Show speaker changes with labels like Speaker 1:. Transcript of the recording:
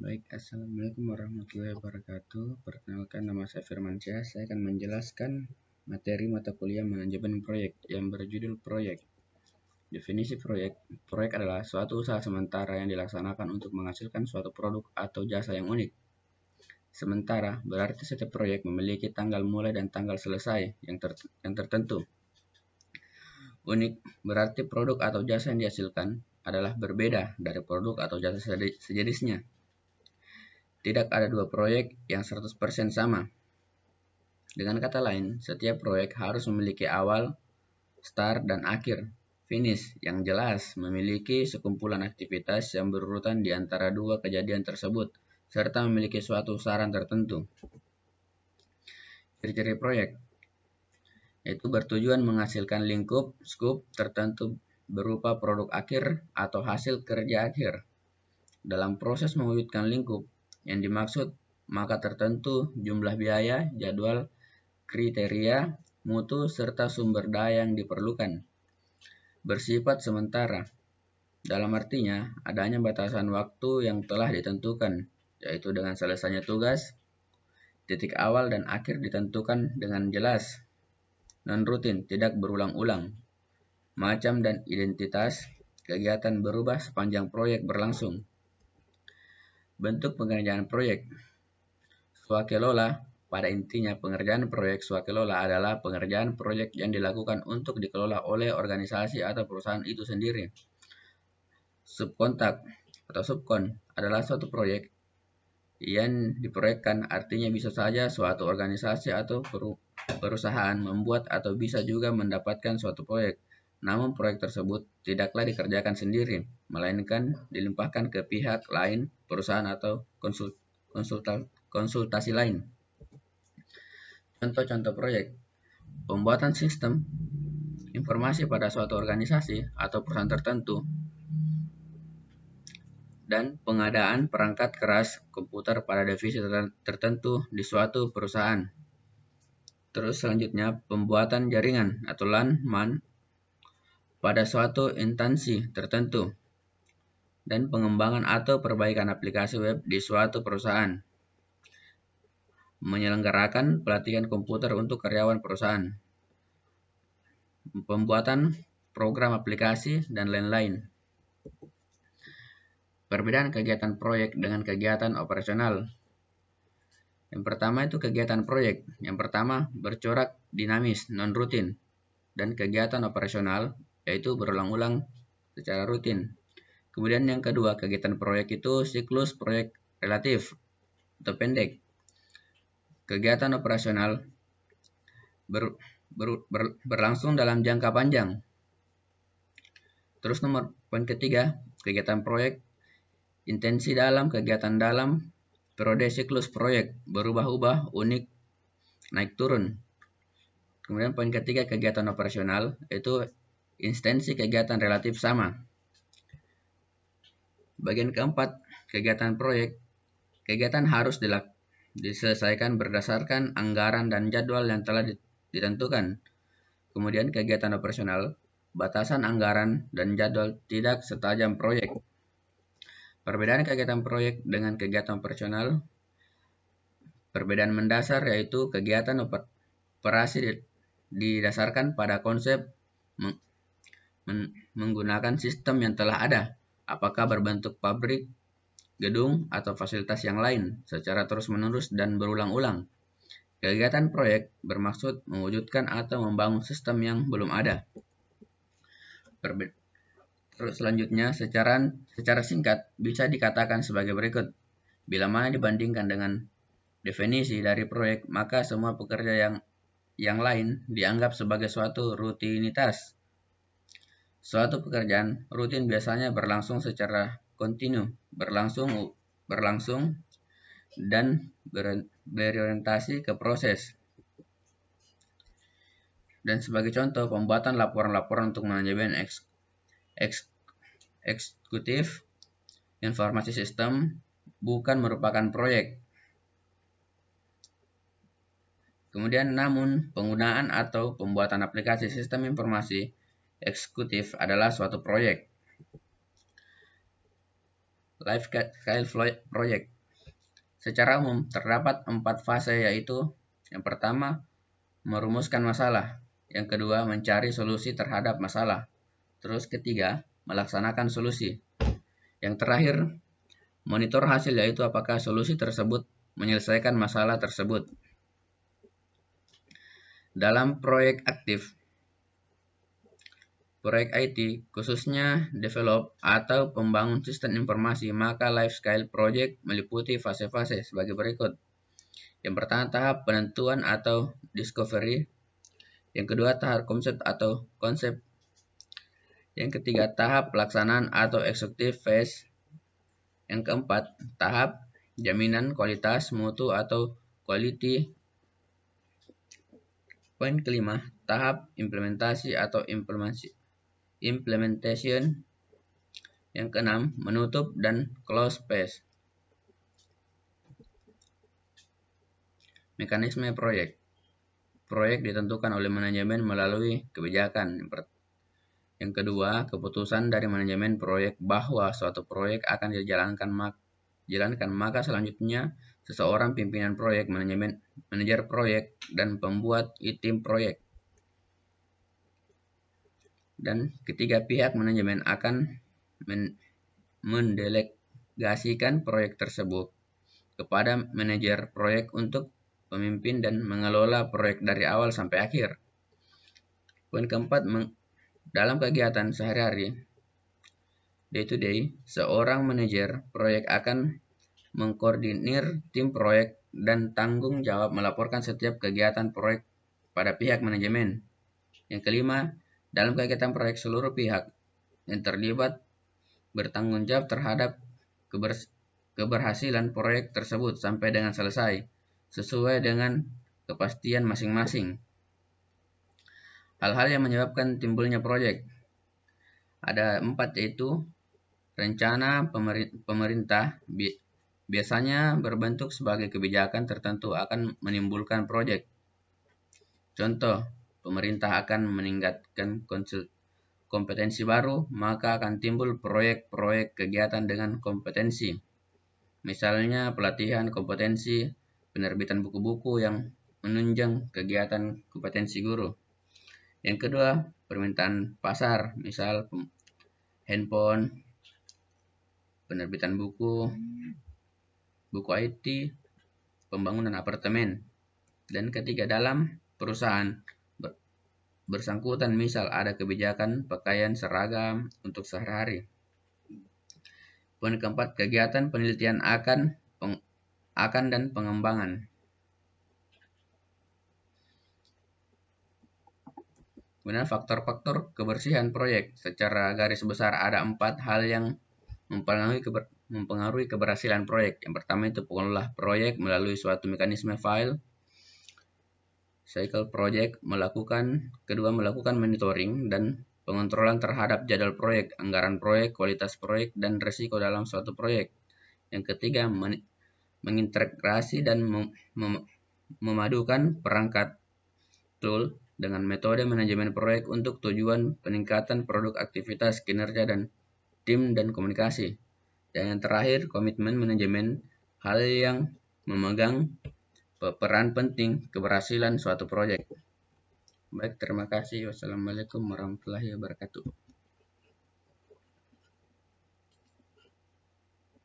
Speaker 1: Baik, Assalamualaikum warahmatullahi wabarakatuh. Perkenalkan, nama saya Firmansyah. Saya akan menjelaskan materi mata kuliah manajemen proyek yang berjudul proyek. Definisi proyek. Proyek adalah suatu usaha sementara yang dilaksanakan untuk menghasilkan suatu produk atau jasa yang unik. Sementara berarti setiap proyek memiliki tanggal mulai dan tanggal selesai yang tertentu. Unik berarti produk atau jasa yang dihasilkan adalah berbeda dari produk atau jasa sejenisnya. Tidak ada dua proyek yang 100% sama. Dengan kata lain, setiap proyek harus memiliki awal, start, dan akhir, finish, yang jelas memiliki sekumpulan aktivitas yang berurutan di antara dua kejadian tersebut, serta memiliki suatu saran tertentu. Ciri-ciri proyek itu bertujuan menghasilkan lingkup, scope tertentu berupa produk akhir atau hasil kerja akhir. Dalam proses mewujudkan lingkup, yang dimaksud maka tertentu jumlah biaya, jadwal, kriteria, mutu, serta sumber daya yang diperlukan. Bersifat sementara, dalam artinya adanya batasan waktu yang telah ditentukan, yaitu dengan selesainya tugas, titik awal dan akhir ditentukan dengan jelas. Non-rutin, tidak berulang-ulang. Macam dan identitas kegiatan berubah sepanjang proyek berlangsung. Bentuk pengerjaan proyek. Swakelola. Pada intinya, pengerjaan proyek swakelola adalah pengerjaan proyek yang dilakukan untuk dikelola oleh organisasi atau perusahaan itu sendiri. Subkontak atau subkon adalah suatu proyek yang diproyekkan, artinya bisa saja suatu organisasi atau perusahaan membuat atau bisa juga mendapatkan suatu proyek. Namun proyek tersebut tidaklah dikerjakan sendiri, melainkan dilimpahkan ke pihak lain, perusahaan atau konsultasi lain. Contoh-contoh proyek: pembuatan sistem informasi pada suatu organisasi atau perusahaan tertentu, dan pengadaan perangkat keras komputer pada divisi tertentu di suatu perusahaan. Terus selanjutnya, pembuatan jaringan atau LAN/MAN pada suatu instansi tertentu, dan pengembangan atau perbaikan aplikasi web di suatu perusahaan. Menyelenggarakan pelatihan komputer untuk karyawan perusahaan. Pembuatan program aplikasi dan lain-lain. Perbedaan kegiatan proyek dengan kegiatan operasional. Yang pertama itu kegiatan proyek. Yang pertama bercorak, dinamis, non-rutin. Dan kegiatan operasional yaitu berulang-ulang secara rutin. Kemudian yang kedua, kegiatan proyek itu siklus proyek relatif atau pendek. Kegiatan operasional berlangsung dalam jangka panjang. Terus poin ketiga, kegiatan proyek intensi dalam, kegiatan dalam, periode siklus proyek berubah-ubah, unik, naik turun. Kemudian poin ketiga, kegiatan operasional itu instansi kegiatan relatif sama. Bagian keempat, kegiatan proyek. Kegiatan harus diselesaikan berdasarkan anggaran dan jadwal yang telah ditentukan. Kemudian kegiatan operasional, batasan anggaran dan jadwal tidak setajam proyek. Perbedaan kegiatan proyek dengan kegiatan operasional. Perbedaan mendasar yaitu kegiatan operasi didasarkan pada konsep menggunakan sistem yang telah ada, apakah berbentuk pabrik, gedung, atau fasilitas yang lain, secara terus-menerus dan berulang-ulang. Kegiatan proyek bermaksud mewujudkan atau membangun sistem yang belum ada. Terus selanjutnya, secara singkat bisa dikatakan sebagai berikut. Bila mana dibandingkan dengan definisi dari proyek, maka semua pekerja yang lain dianggap sebagai suatu rutinitas. Suatu pekerjaan rutin biasanya berlangsung secara kontinu, berlangsung dan berorientasi ke proses. Dan sebagai contoh, pembuatan laporan-laporan untuk manajemen eksekutif informasi sistem bukan merupakan proyek. Kemudian namun penggunaan atau pembuatan aplikasi sistem informasi eksekutif adalah suatu proyek. Life Cycle Project Secara umum, terdapat 4 fase, yaitu yang pertama, merumuskan masalah. Yang kedua, mencari solusi terhadap masalah. Terus ketiga, melaksanakan solusi. Yang terakhir, monitor hasil, yaitu apakah solusi tersebut menyelesaikan masalah tersebut. Dalam proyek aktif, proyek IT, khususnya develop atau pembangun sistem informasi, maka life cycle project meliputi fase-fase sebagai berikut. Yang pertama, tahap penentuan atau discovery. Yang kedua, tahap konsep atau konsep. Yang ketiga, tahap pelaksanaan atau executive phase. Yang keempat, tahap jaminan kualitas mutu atau quality. Poin kelima, tahap implementasi atau implementation. Yang keenam, menutup dan close phase. Mekanisme proyek. Proyek ditentukan oleh manajemen melalui kebijakan. Yang kedua, keputusan dari manajemen proyek bahwa suatu proyek akan dijalankan, maka selanjutnya seseorang pimpinan proyek, manajer proyek, dan pembuat tim proyek. Dan ketiga, pihak manajemen akan mendelegasikan proyek tersebut kepada manajer proyek untuk memimpin dan mengelola proyek dari awal sampai akhir. Poin keempat, dalam kegiatan sehari-hari, day to day, seorang manajer proyek akan mengkoordinir tim proyek dan tanggung jawab melaporkan setiap kegiatan proyek pada pihak manajemen. Yang kelima, dalam kegiatan proyek, seluruh pihak yang terlibat bertanggung jawab terhadap keberhasilan proyek tersebut sampai dengan selesai, sesuai dengan kepastian masing-masing. Hal-hal yang menyebabkan timbulnya proyek ada 4, yaitu rencana pemerintah biasanya berbentuk sebagai kebijakan tertentu akan menimbulkan proyek. Contoh, pemerintah akan meningkatkan kompetensi baru, maka akan timbul proyek-proyek kegiatan dengan kompetensi. Misalnya pelatihan kompetensi, penerbitan buku-buku yang menunjang kegiatan kompetensi guru. Yang kedua, permintaan pasar, misal handphone, penerbitan buku IT, pembangunan apartemen. Dan ketiga, dalam perusahaan bersangkutan, misal ada kebijakan pakaian seragam untuk sehari-hari. Poin keempat, kegiatan penelitian akan dan pengembangan. Kemudian faktor-faktor kebersihan proyek. Secara garis besar ada 4 hal yang mempengaruhi keberhasilan proyek. Yang pertama itu pengelola proyek melalui suatu mekanisme file cycle project, kedua melakukan monitoring dan pengontrolan terhadap jadwal proyek, anggaran proyek, kualitas proyek, dan risiko dalam suatu proyek. Yang ketiga, mengintegrasi dan memadukan perangkat tool dengan metode manajemen proyek untuk tujuan peningkatan produk, aktivitas, kinerja, dan tim dan komunikasi. Dan yang terakhir, komitmen manajemen, hal yang memegang peran penting keberhasilan suatu proyek. Baik, terima kasih. Wassalamualaikum warahmatullahi wabarakatuh.